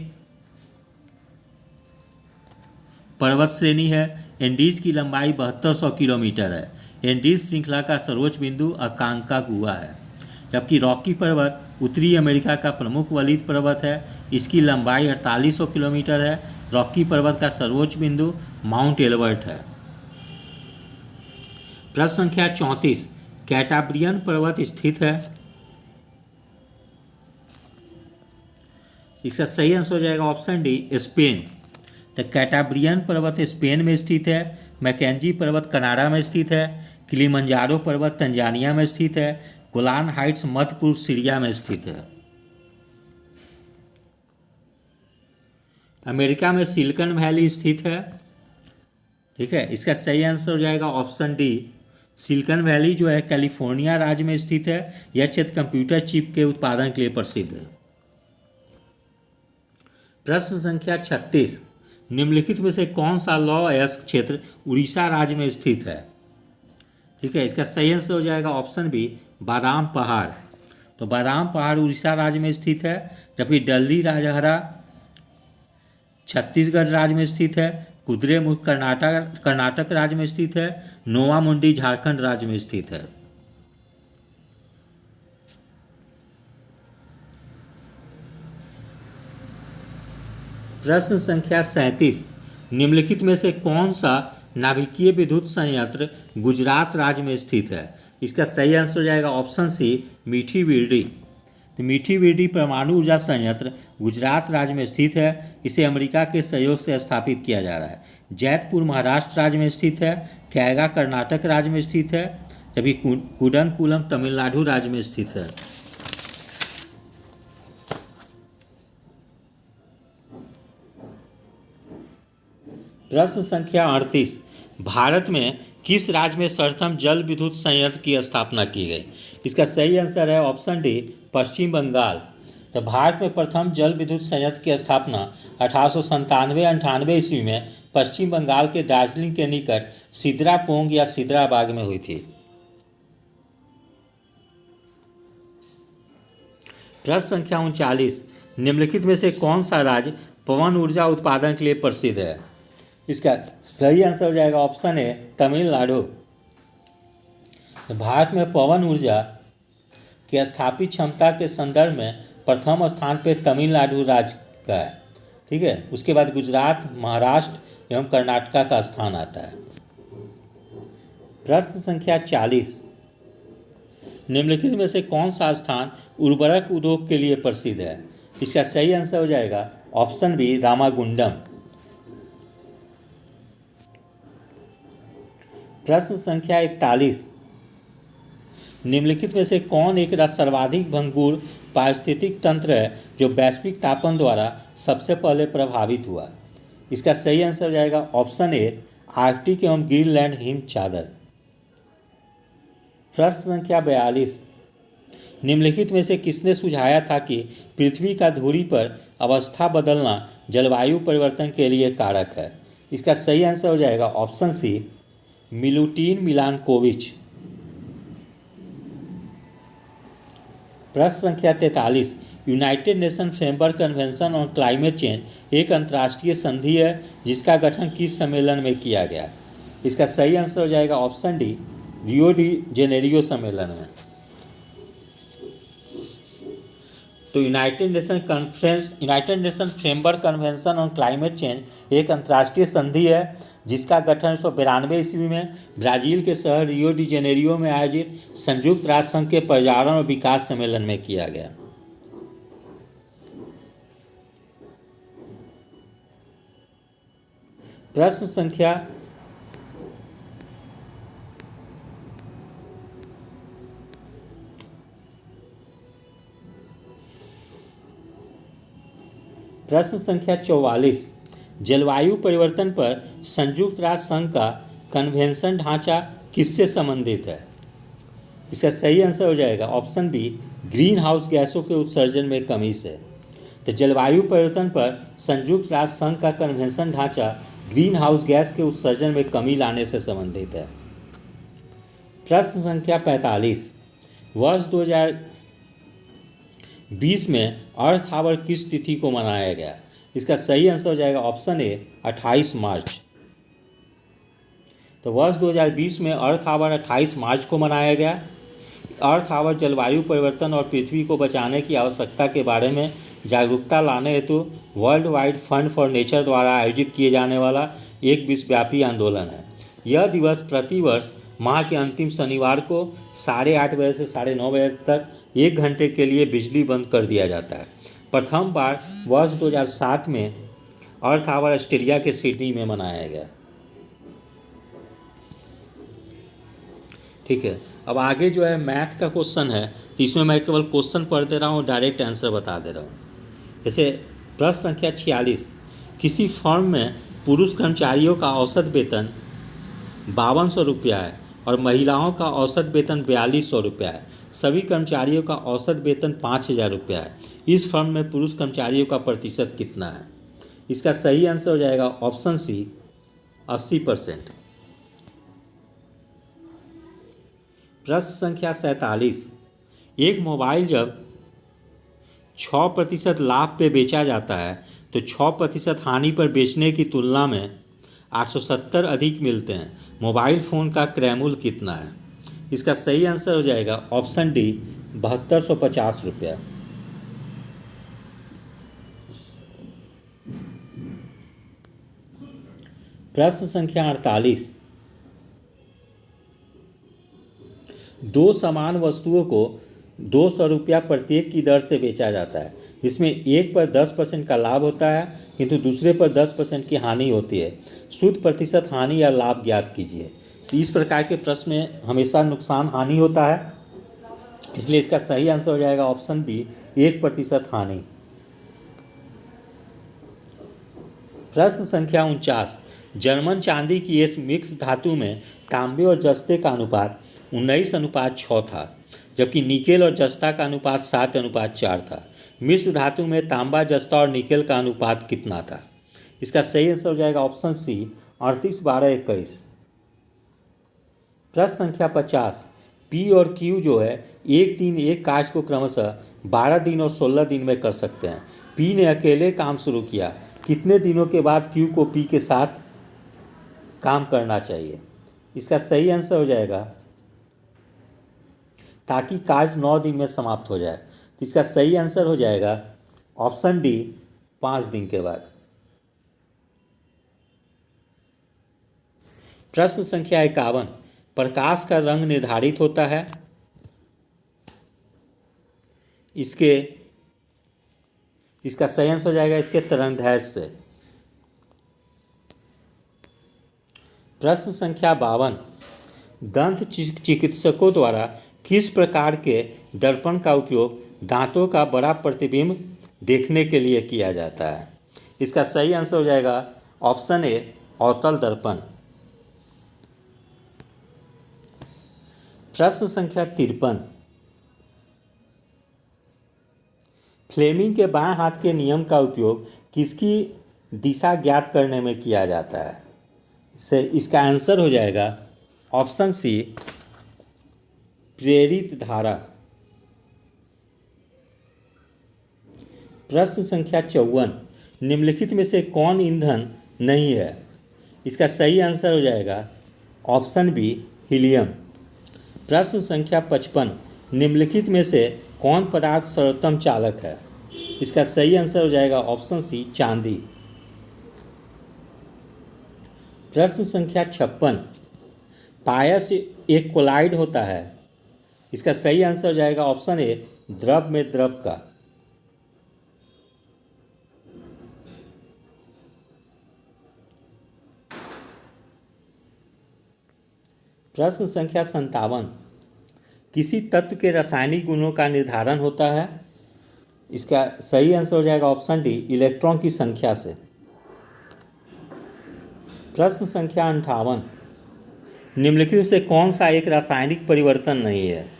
पर्वत श्रेणी है। एंडीज की लंबाई 7200 किलोमीटर है। एंडीज श्रृंखला का सर्वोच्च बिंदु अकांकागुआ है। जबकि रॉकी पर्वत उत्तरी अमेरिका का प्रमुख वलित पर्वत है। इसकी लंबाई 4800 किलोमीटर है। रॉकी पर्वत का सर्वोच्च बिंदु माउंट एल्बर्ट है। प्रश्न संख्या 34, कैटाब्रियन पर्वत स्थित है? इसका सही आंसर हो जाएगा ऑप्शन डी, स्पेन। तो कैटाब्रियन पर्वत स्पेन में स्थित है। मैकेंजी पर्वत कनाडा में स्थित है। किलिमंजारो पर्वत तंजानिया में स्थित है। गोलान हाइट्स मध्य पूर्व सीरिया में स्थित है। अमेरिका में सिलिकॉन वैली स्थित है। ठीक है, इसका सही आंसर हो जाएगा ऑप्शन डी। सिलिकॉन वैली जो है कैलिफोर्निया राज्य में स्थित है। यह क्षेत्र कंप्यूटर चिप के उत्पादन के लिए प्रसिद्ध है। प्रश्न संख्या 36, निम्नलिखित में से कौन सा लौ अयस्क क्षेत्र उड़ीसा राज्य में स्थित है? ठीक है, इसका सही आंसर हो जाएगा ऑप्शन बी, बादाम पहाड़। तो बादाम पहाड़ उड़ीसा राज्य में स्थित है, जबकि डल्ली राजहरा छत्तीसगढ़ राज्य में स्थित है। कुद्रेमुख कर्नाटक राज्य में स्थित है। नोवा मुंडी झारखंड राज्य में स्थित है। प्रश्न संख्या 37, निम्नलिखित में से कौन सा नाभिकीय विद्युत संयंत्र गुजरात राज्य में स्थित है? इसका सही आंसर हो जाएगा ऑप्शन सी, मीठी बिरडी। तो मीठी बिरडी परमाणु ऊर्जा संयंत्र गुजरात राज्य में स्थित है। इसे अमेरिका के सहयोग से स्थापित किया जा रहा है। जैतपुर महाराष्ट्र राज्य में स्थित है। कैगा कर्नाटक राज्य में स्थित है, जबकि कुडनकुलम तमिलनाडु राज्य में स्थित है। प्रश्न संख्या 38, भारत में किस राज्य में सर्वप्रथम जल विद्युत संयंत्र की स्थापना की गई? इसका सही आंसर है ऑप्शन डी, पश्चिम बंगाल। तो भारत में प्रथम जल विद्युत संयंत्र की स्थापना 1897-98 ईस्वी में पश्चिम बंगाल के दार्जिलिंग के निकट सिद्रापोंग या सिद्राबाग में हुई थी। प्रश्न संख्या 39, निम्नलिखित में से कौन सा राज्य पवन ऊर्जा उत्पादन के लिए प्रसिद्ध है? इसका सही आंसर हो जाएगा ऑप्शन ए, तमिलनाडु। भारत में पवन ऊर्जा की स्थापित क्षमता के संदर्भ में प्रथम स्थान पर तमिलनाडु राज्य का है। ठीक है, उसके बाद गुजरात, महाराष्ट्र एवं कर्नाटक का स्थान आता है। प्रश्न संख्या 40, निम्नलिखित में से कौन सा स्थान उर्वरक उद्योग के लिए प्रसिद्ध है? इसका सही आंसर हो जाएगा ऑप्शन बी, रामागुंडम। प्रश्न संख्या 41, निम्नलिखित में से कौन एक सर्वाधिक भंगुर पारिस्थितिक तंत्र है जो वैश्विक तापन द्वारा सबसे पहले प्रभावित हुआ? इसका सही आंसर हो जाएगा ऑप्शन ए, आर्कटिक एवं ग्रीनलैंड हिम चादर। प्रश्न संख्या 42, निम्नलिखित में से किसने सुझाया था कि पृथ्वी का धुरी पर अवस्था बदलना जलवायु परिवर्तन के लिए कारक है? इसका सही आंसर हो जाएगा ऑप्शन सी, मिलुटिन मिलानकोविच। प्रश्न संख्या 43, United nation framework convention on climate change एक अंतर्राष्ट्रीय संधि है जिसका गठन किस सम्मेलन में किया गया? इसका सही आंसर हो जाएगा option D, Rio de Janeiro सम्मेलन में। तो United nation framework convention on climate change एक अंतर्राष्ट्रीय संधि है जिसका गठन 1992 ईस्वी में ब्राज़ील के शहर रियो डी जेनेरियो में आयोजित संयुक्त राष्ट्र संघ के पर्यावरण और विकास सम्मेलन में किया गया। प्रश्न संख्या 44, जलवायु परिवर्तन पर संयुक्त राष्ट्र संघ का कन्वेंशन ढांचा किससे संबंधित है? इसका सही आंसर हो जाएगा ऑप्शन बी, ग्रीन हाउस गैसों के उत्सर्जन में कमी से। तो जलवायु परिवर्तन पर संयुक्त राष्ट्र संघ का कन्वेंशन ढांचा ग्रीन हाउस गैस के उत्सर्जन में कमी लाने से संबंधित है। प्रश्न संख्या 45, वर्ष 2020 में अर्थ आवर किस तिथि को मनाया गया? इसका सही आंसर हो जाएगा ऑप्शन ए, 28 मार्च। तो वर्ष 2020 में अर्थ आवर 28 मार्च को मनाया गया। अर्थ आवर जलवायु परिवर्तन और पृथ्वी को बचाने की आवश्यकता के बारे में जागरूकता लाने हेतु world wide fund for nature द्वारा आयोजित किए जाने वाला एक विश्वव्यापी आंदोलन है। यह दिवस प्रतिवर्ष माह के अंतिम शनिवार को 8:30 बजे से 9:30 बजे तक 1 घंटे के लिए बिजली बंद कर दिया जाता है। प्रथम बार वर्ष 2007 में अर्थ आवर ऑस्ट्रेलिया के सिडनी में मनाया गया। ठीक है। अब आगे जो है मैथ का क्वेश्चन है, तो इसमें मैं केवल क्वेश्चन पढ़ दे रहा हूँ, डायरेक्ट आंसर बता दे रहा हूँ। जैसे प्रश्न संख्या 46, किसी फर्म में पुरुष कर्मचारियों का औसत वेतन 5200 रुपया है और महिलाओं का औसत वेतन 4200 रुपया है। सभी कर्मचारियों का औसत वेतन 5000 रुपया है। इस फर्म में पुरुष कर्मचारियों का प्रतिशत कितना है? इसका सही आंसर हो जाएगा ऑप्शन सी, 80%। प्रश्न संख्या 47, एक मोबाइल जब 6% लाभ पे बेचा जाता है तो 6% हानि पर बेचने की तुलना में 870 अधिक मिलते हैं। मोबाइल फ़ोन का क्रय मूल्य कितना है? इसका सही आंसर हो जाएगा ऑप्शन डी, 7250 रुपया। प्रश्न संख्या 48, दो समान वस्तुओं को 200 रुपया प्रत्येक की दर से बेचा जाता है। इसमें एक पर 10% का लाभ होता है किंतु दूसरे पर 10% की हानि होती है। शुद्ध प्रतिशत हानि या लाभ ज्ञात कीजिए। तो इस प्रकार के प्रश्न में हमेशा नुकसान हानि होता है, इसलिए इसका सही आंसर हो जाएगा ऑप्शन बी, 1% हानि। प्रश्न संख्या 49, जर्मन चांदी की इस मिक्स धातु में तांबे और जस्ते का अनुपात 19:6 था, जबकि निकेल और जस्ता का अनुपात 7:4 था। मिश्र धातु में तांबा, जस्ता और निकेल का अनुपात कितना था? इसका सही आंसर हो जाएगा ऑप्शन सी, 38, 12, 21। प्रश्न संख्या 50, पी और क्यू जो है एक दिन एक कार्य को क्रमशः 12 दिन और 16 दिन में कर सकते हैं। पी ने अकेले काम शुरू किया, कितने दिनों के बाद क्यू को पी के साथ काम करना चाहिए? इसका सही आंसर हो जाएगा, ताकि कार्य 9 दिन में समाप्त हो जाए, तो इसका सही आंसर हो जाएगा ऑप्शन डी, 5 दिन के बाद। प्रश्न संख्या 51, प्रकाश का रंग निर्धारित होता है इसका सही आंसर हो जाएगा इसके तरंगदैर्घ्य से। प्रश्न संख्या 52, दंत चिकित्सकों द्वारा किस प्रकार के दर्पण का उपयोग दांतों का बड़ा प्रतिबिंब देखने के लिए किया जाता है? इसका सही आंसर हो जाएगा ऑप्शन ए, अवतल दर्पण। प्रश्न संख्या 53, फ्लेमिंग के बाएं हाथ के नियम का उपयोग किसकी दिशा ज्ञात करने में किया जाता है? इसका आंसर हो जाएगा ऑप्शन सी, प्रेरित धारा। प्रश्न संख्या 54, निम्नलिखित में से कौन ईंधन नहीं है? इसका सही आंसर हो जाएगा ऑप्शन बी, हीलियम। प्रश्न संख्या 55, निम्नलिखित में से कौन पदार्थ सर्वोत्तम चालक है? इसका सही आंसर हो जाएगा ऑप्शन सी, चांदी। प्रश्न संख्या 56, पायस एक कोलाइड होता है। इसका सही आंसर हो जाएगा ऑप्शन ए, द्रव में द्रव का। प्रश्न संख्या 57, किसी तत्व के रासायनिक गुणों का निर्धारण होता है? इसका सही आंसर हो जाएगा ऑप्शन डी, इलेक्ट्रॉन की संख्या से। प्रश्न संख्या 58, निम्नलिखित में से कौन सा एक रासायनिक परिवर्तन नहीं है?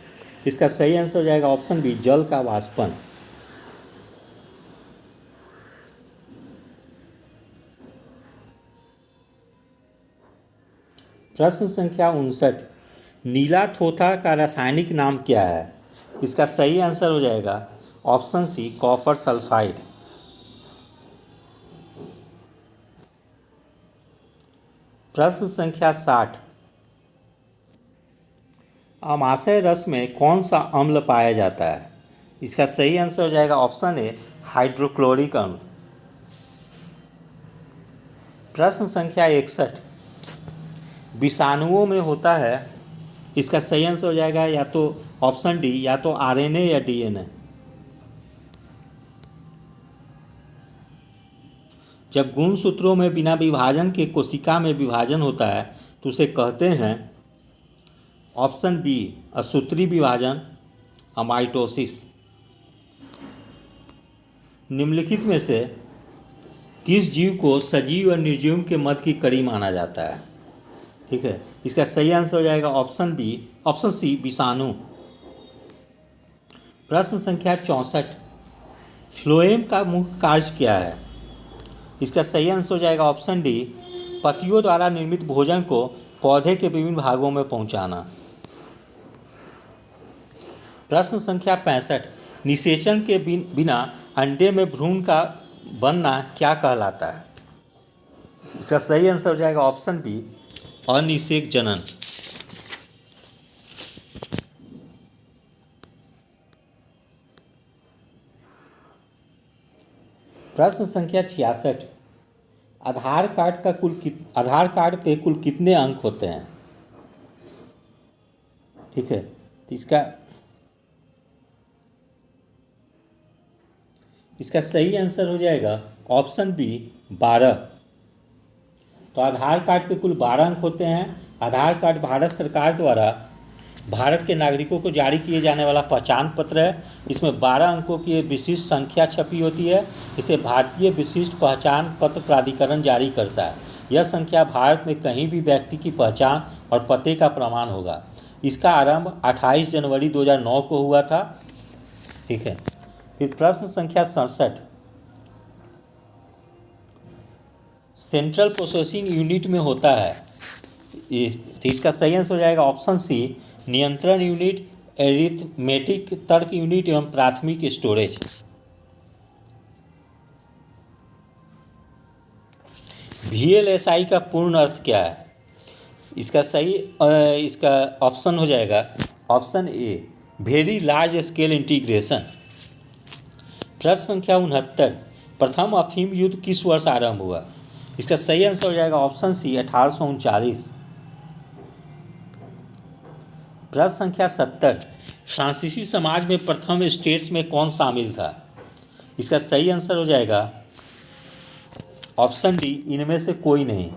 इसका सही आंसर हो जाएगा ऑप्शन बी, जल का वाष्पन। प्रश्न संख्या 59, नीला थोथा का रासायनिक नाम क्या है? इसका सही आंसर हो जाएगा ऑप्शन सी, कॉपर सल्फाइड। प्रश्न संख्या 60, अमाशय रस में कौन सा अम्ल पाया जाता है? इसका सही आंसर हो जाएगा ऑप्शन ए, हाइड्रोक्लोरिक अम्ल। प्रश्न संख्या 61, विषाणुओं में होता है। इसका सही आंसर हो जाएगा या तो ऑप्शन डी, या तो आरएनए या डीएनए। जब गुणसूत्रों में बिना विभाजन के कोशिका में विभाजन होता है तो उसे कहते हैं ऑप्शन बी असूत्री विभाजन, अमाइटोसिस। निम्नलिखित में से किस जीव को सजीव और निर्जीव के मध्य की कड़ी माना जाता है? ठीक है, इसका सही आंसर हो जाएगा ऑप्शन सी विषाणु। प्रश्न संख्या 64, फ्लोएम का मुख्य कार्य क्या है? इसका सही आंसर हो जाएगा ऑप्शन डी पत्तियों द्वारा निर्मित भोजन को पौधे के विभिन्न भागों में पहुंचाना। प्रश्न संख्या 65, निषेचन के बिना अंडे में भ्रूण का बनना क्या कहलाता है? इसका सही आंसर हो जाएगा ऑप्शन बी अनिषेक जनन। प्रश्न संख्या 66, आधार कार्ड पे कुल कितने अंक होते हैं? ठीक है, तो इसका सही आंसर हो जाएगा ऑप्शन बी 12। तो आधार कार्ड पे कुल 12 अंक होते हैं। आधार कार्ड भारत सरकार द्वारा भारत के नागरिकों को जारी किए जाने वाला पहचान पत्र है। इसमें 12 अंकों की विशिष्ट संख्या छपी होती है। इसे भारतीय विशिष्ट पहचान पत्र प्राधिकरण जारी करता है। यह संख्या भारत में कहीं भी व्यक्ति की पहचान और पते का प्रमाण होगा। इसका आरंभ 28 जनवरी 2009 को हुआ था। ठीक है, फिर प्रश्न संख्या 67, सेंट्रल प्रोसेसिंग यूनिट में होता है। इसका सही आंसर हो जाएगा ऑप्शन सी नियंत्रण यूनिट, एरिथमेटिक तर्क यूनिट एवं प्राथमिक स्टोरेज। VLSI का पूर्ण अर्थ क्या है? इसका ऑप्शन हो जाएगा option a very large scale integration. प्रश्न संख्या 69, प्रथम अफीम युद्ध किस वर्ष आरंभ हुआ? इसका सही आंसर हो जाएगा ऑप्शन सी 1839। प्रश्न संख्या 70, फ्रांसीसी समाज में प्रथम स्टेट्स में कौन शामिल था? इसका सही आंसर हो जाएगा ऑप्शन डी इनमें से कोई नहीं।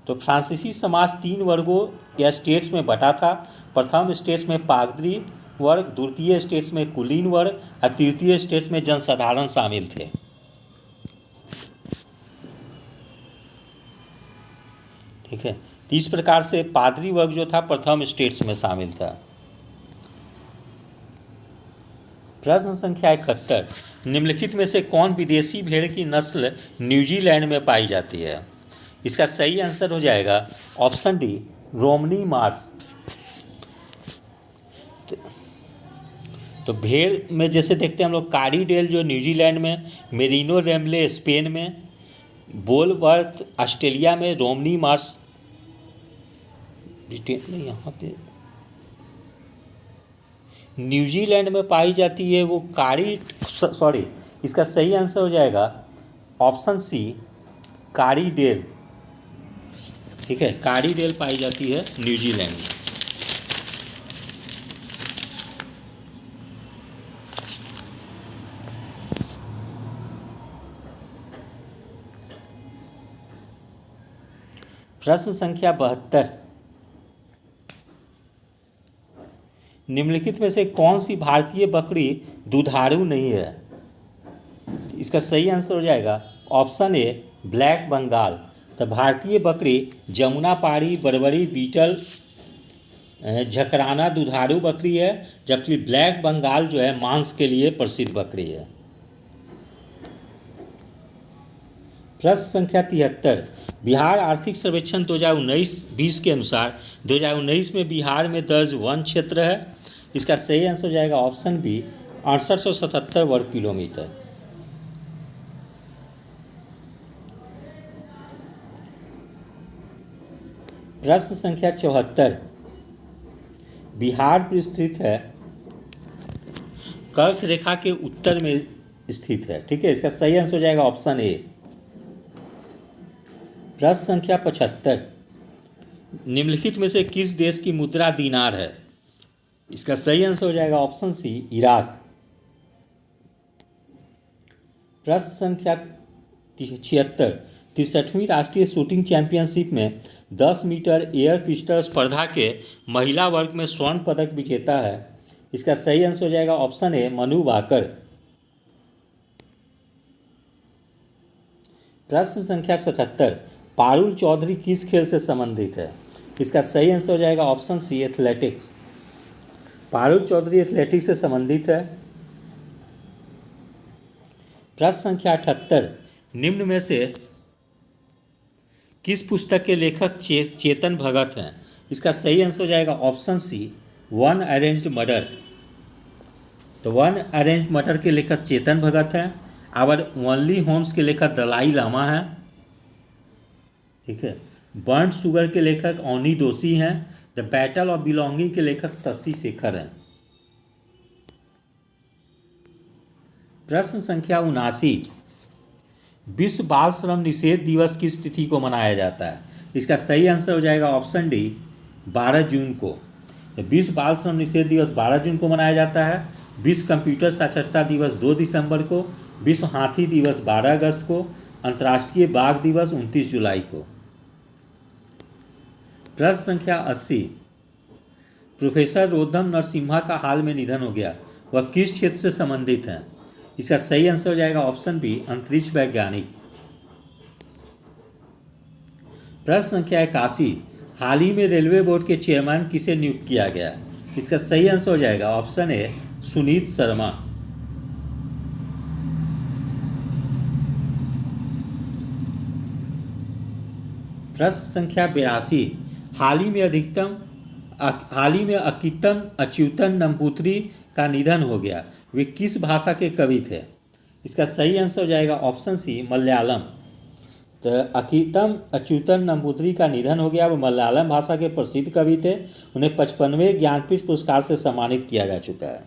तो फ्रांसीसी समाज 3 वर्गों या स्टेट्स में बटा था। प्रथम स्टेट्स में पादरी वर्ग, द्वितीय स्टेट्स में कुलीन वर्ग और तृतीय स्टेट्स में जनसाधारण शामिल थे। ठीक है, तो इस प्रकार से पादरी वर्ग जो था प्रथम स्टेट्स में शामिल था। प्रश्न संख्या 71, निम्नलिखित में से कौन विदेशी भेड़ की नस्ल न्यूजीलैंड में पाई जाती है? इसका सही आंसर हो जाएगा ऑप्शन डी रोमनी मार्स। तो भेड़ में जैसे देखते हैं हम लोग कारीडेल जो न्यूजीलैंड में, मेरिनो रेम्बले स्पेन में, बोलवर्थ ऑस्ट्रेलिया में, रोमनी मार्स ब्रिटेन में, यहाँ पे न्यूजीलैंड में पाई जाती है वो इसका सही आंसर हो जाएगा ऑप्शन सी कारीडेल। ठीक है, कारीडेल पाई जाती है न्यूजीलैंड में। प्रश्न संख्या 72, निम्नलिखित में से कौन सी भारतीय बकरी दुधारू नहीं है? इसका सही आंसर हो जाएगा ऑप्शन ए ब्लैक बंगाल। तो भारतीय बकरी जमुना पारी, बरबरी, बीटल, झकराना दुधारू बकरी है, जबकि ब्लैक बंगाल जो है मांस के लिए प्रसिद्ध बकरी है। प्रश्न संख्या 73, बिहार आर्थिक सर्वेक्षण 2019-20 के अनुसार 2019 में बिहार में दर्ज वन क्षेत्र है। इसका सही आंसर हो जाएगा ऑप्शन बी 6877 वर्ग किलोमीटर। प्रश्न संख्या 74, बिहार स्थित है, कर्क रेखा के उत्तर में स्थित है। ठीक है, इसका सही आंसर हो जाएगा ऑप्शन ए। प्रश्न संख्या 75, निम्नलिखित में से किस देश की मुद्रा दीनार है? इसका सही आंसर हो जाएगा ऑप्शन सी इराक। प्रश्न संख्या 76, 63वीं राष्ट्रीय शूटिंग चैंपियनशिप में 10 मीटर एयर पिस्टल स्पर्धा के महिला वर्ग में स्वर्ण पदक विजेता है। इसका सही आंसर हो जाएगा ऑप्शन ए मनु भाकर। प्रश्न संख्या 77, पारुल चौधरी किस खेल से संबंधित है? इसका सही आंसर हो जाएगा option C athletics. Parul Chaudhary athletics से संबंधित है। प्रश्न संख्या 78, निम्न में से किस पुस्तक के लेखक चेतन भगत हैं? इसका सही आंसर हो जाएगा option C one arranged murder. तो वन अरेंज्ड मर्डर के लेखक चेतन भगत हैं। आवर ओनली होम्स के लेखक दलाई लामा हैं। ठीक है। बर्न्ड शुगर के लेखक ओनी दोषी हैं। द बैटल ऑफ बिलोंगिंग के लेखक शशि शेखर हैं। प्रश्न संख्या 79, विश्व बाल श्रम निषेध दिवस किस तिथि को मनाया जाता है? इसका सही आंसर हो जाएगा ऑप्शन डी 12 जून को। विश्व बाल श्रम निषेध दिवस 12 जून को मनाया जाता है। विश्व कंप्यूटर साक्षरता दिवस 2 दिसंबर को। विश्व हाथी दिवस 12 अगस्त को। अंतर्राष्ट्रीय बाघ दिवस 29 जुलाई को। प्रश्न संख्या 80, प्रोफेसर रोद्धम नरसिम्हा का हाल में निधन हो गया, वह किस क्षेत्र से संबंधित हैं? इसका सही आंसर हो जाएगा ऑप्शन बी अंतरिक्ष वैज्ञानिक। प्रश्न संख्या 81, हाल ही में रेलवे बोर्ड के चेयरमैन किसे नियुक्त किया गया? इसका सही आंसर हो जाएगा ऑप्शन ए सुनीत शर्मा। प्रश्न संख्या 82, हाल ही में अकितम अच्युतन नंबूतिरी का निधन हो गया, वे किस भाषा के कवि थे? इसका सही आंसर हो जाएगा ऑप्शन सी मलयालम। तो अकितम अच्युतन नंबूतिरी का निधन हो गया, वो मलयालम भाषा के प्रसिद्ध कवि थे। उन्हें 55वें ज्ञानपीठ पुरस्कार से सम्मानित किया जा चुका है।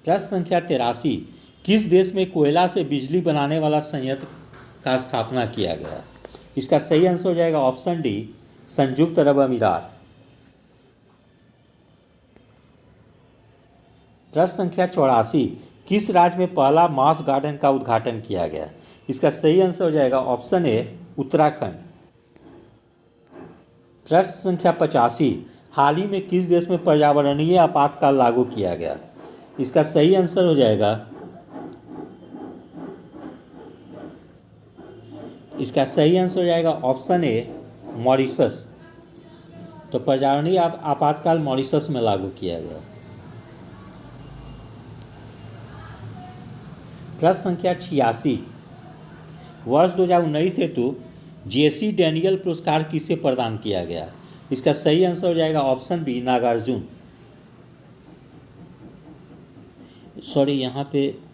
प्रश्न संख्या 83, किस देश में कोयला से बिजली बनाने वाला संयंत्र का स्थापना किया गया? इसका सही आंसर हो जाएगा ऑप्शन डी संयुक्त अरब अमीरात। प्रश्न संख्या 84, किस राज्य में पहला मास गार्डन का उद्घाटन किया गया? इसका सही आंसर हो जाएगा ऑप्शन ए उत्तराखंड। प्रश्न संख्या 85, हाल ही में किस देश में पर्यावरणीय आपातकाल लागू किया गया? इसका सही आंसर हो जाएगा ऑप्शन ए मॉरिशस। तो पर्यावरणीय आपातकाल मॉरिशस में लागू किया गया। प्रश्न संख्या 86, वर्ष 2019 हेतु जेसी डैनियल पुरस्कार किसे प्रदान किया गया? इसका सही आंसर हो जाएगा ऑप्शन बी नागार्जुन। सॉरी, यहाँ पे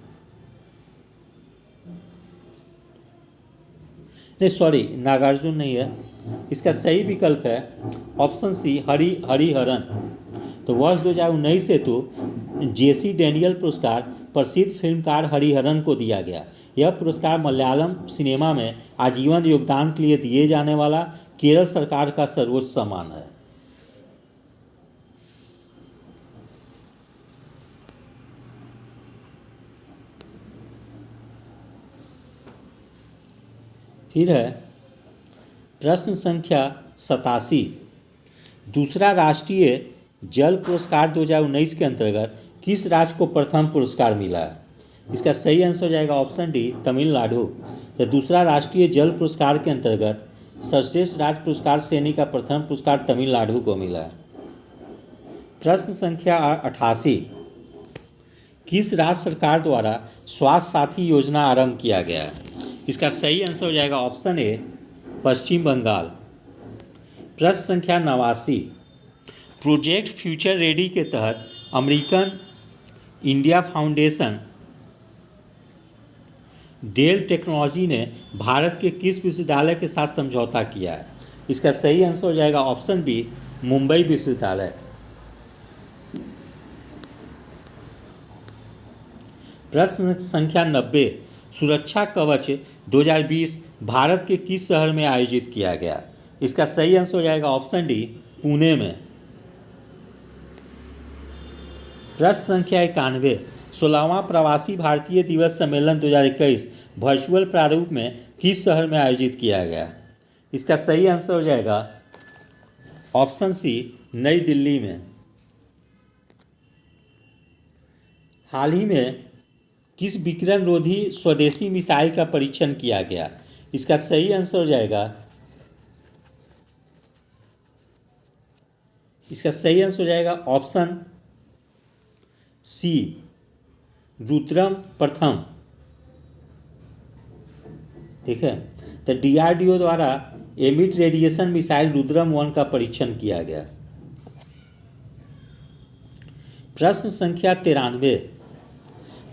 नहीं, सॉरी, नागार्जुन नहीं है। इसका सही विकल्प है ऑप्शन सी हरिहरन। तो वर्ष 2019 हेतु जेसी डैनियल पुरस्कार प्रसिद्ध फिल्मकार हरिहरन को दिया गया। यह पुरस्कार मलयालम सिनेमा में आजीवन योगदान के लिए दिए जाने वाला केरल सरकार का सर्वोच्च सम्मान है। फिर है प्रश्न संख्या 87, दूसरा राष्ट्रीय जल पुरस्कार 2019 के अंतर्गत किस राज्य को प्रथम पुरस्कार मिला है? इसका सही आंसर हो जाएगा ऑप्शन डी तमिलनाडु। तो दूसरा राष्ट्रीय जल पुरस्कार के अंतर्गत सर्वश्रेष्ठ राज्य पुरस्कार श्रेणी का प्रथम पुरस्कार तमिलनाडु को मिला है। प्रश्न संख्या 88, किस राज्य सरकार द्वारा स्वास्थ्य साथी योजना आरंभ किया गया है? इसका सही आंसर हो जाएगा ऑप्शन ए पश्चिम बंगाल। प्रश्न संख्या 89, प्रोजेक्ट फ्यूचर रेडी के तहत American India foundation Dell technology ने भारत के किस विश्वविद्यालय के साथ समझौता किया है? इसका सही आंसर हो जाएगा ऑप्शन बी मुंबई विश्वविद्यालय। प्रश्न संख्या 90, सुरक्षा कवच 2020 भारत के किस शहर में आयोजित किया गया? इसका सही आंसर हो जाएगा ऑप्शन डी पुणे में। प्रश्न संख्या 91, 16वां प्रवासी भारतीय दिवस सम्मेलन 2021 वर्चुअल प्रारूप में किस शहर में आयोजित किया गया? इसका सही आंसर हो जाएगा ऑप्शन सी, नई दिल्ली में। हाल ही में किस विकिरण रोधी स्वदेशी मिसाइल का परीक्षण किया गया? इसका सही आंसर हो जाएगा ऑप्शन सी, रुद्रम प्रथम। ठीक है, तो डीआरडीओ द्वारा एमिट रेडिएशन मिसाइल रुद्रम 1 का परीक्षण किया गया। प्रश्न संख्या 93,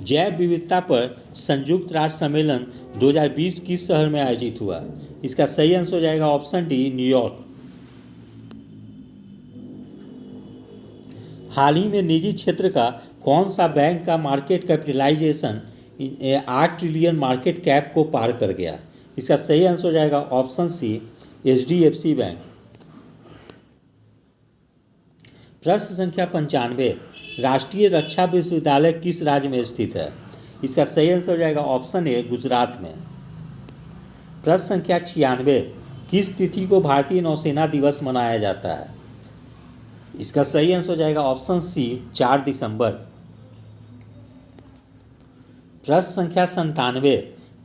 जैव विविधता पर संयुक्त राष्ट्र सम्मेलन 2020 किस शहर में आयोजित हुआ? इसका सही आंसर हो जाएगा ऑप्शन डी, न्यूयॉर्क। हाल ही में निजी क्षेत्र का कौन सा बैंक का market capitalisation 8 trillion market cap को पार कर गया? इसका सही आंसर हो जाएगा ऑप्शन सी, एचडीएफसी बैंक। प्रश्न संख्या 95, राष्ट्रीय रक्षा विश्वविद्यालय किस राज्य में स्थित है? इसका सही आंसर हो जाएगा ऑप्शन ए, गुजरात में। प्रश्न संख्या 96, किस तिथि को भारतीय नौसेना दिवस मनाया जाता है? इसका सही आंसर हो जाएगा ऑप्शन सी, 4 दिसंबर। प्रश्न संख्या 97,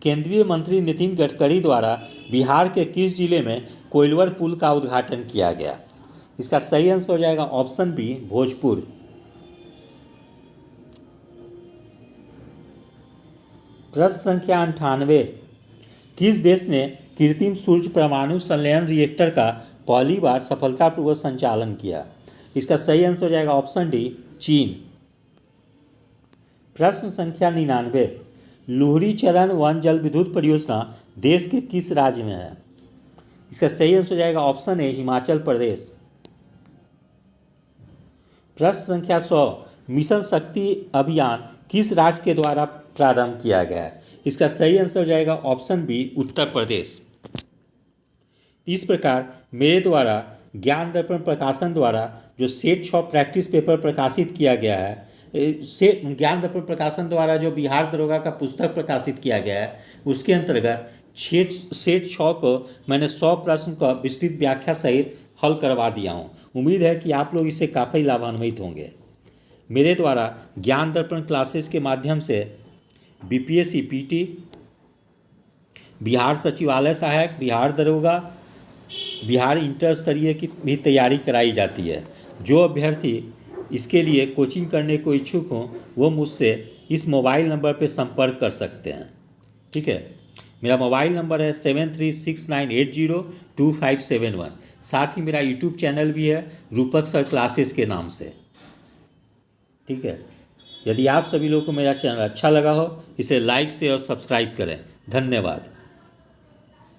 केंद्रीय मंत्री नितिन गडकरी द्वारा बिहार के किस जिले में कोइलवर पुल का उद्घाटन किया गया? इसका सही आंसर हो जाएगा ऑप्शन बी, भोजपुर। प्रश्न संख्या 98, किस देश ने कृत्रिम सूर्य परमाणु संलयन रिएक्टर का पहली बार सफलतापूर्वक संचालन किया? इसका सही आंसर हो जाएगा ऑप्शन डी, चीन। प्रश्न संख्या 99, लुहरी चरण वन जल विद्युत परियोजना देश के किस राज्य में है? इसका सही आंसर हो जाएगा ऑप्शन ए, हिमाचल प्रदेश। प्रश्न संख्या 100, मिशन शक्ति अभियान किस राज्य के द्वारा प्रारंभ किया गया है? इसका सही आंसर हो जाएगा ऑप्शन बी, उत्तर प्रदेश। इस प्रकार मेरे द्वारा ज्ञान दर्पण प्रकाशन द्वारा जो सेट 6 प्रैक्टिस पेपर प्रकाशित किया गया है, ज्ञान दर्पण प्रकाशन द्वारा जो बिहार दरोगा का पुस्तक प्रकाशित किया गया है, उसके अंतर्गत सेट 6 को मैंने 100 प्रश्न का विस्तृत व्याख्या सहित हल करवा दिया हूँ। उम्मीद है कि आप लोग इससे काफ़ी लाभान्वित होंगे। मेरे द्वारा ज्ञान दर्पण क्लासेस के माध्यम से बीपीएससी पीटी, बिहार सचिवालय सहायक, बिहार दरोगा, बिहार इंटर स्तरीय की भी तैयारी कराई जाती है। जो अभ्यर्थी इसके लिए कोचिंग करने को इच्छुक हों वो मुझसे इस मोबाइल नंबर पर संपर्क कर सकते हैं। ठीक है, मेरा मोबाइल नंबर है 7369802571। साथ ही मेरा यूट्यूब चैनल भी है, रूपक सर क्लासेस के नाम से। ठीक है, यदि आप सभी लोगों को मेरा चैनल अच्छा लगा हो, इसे लाइक से और सब्सक्राइब करें। धन्यवाद।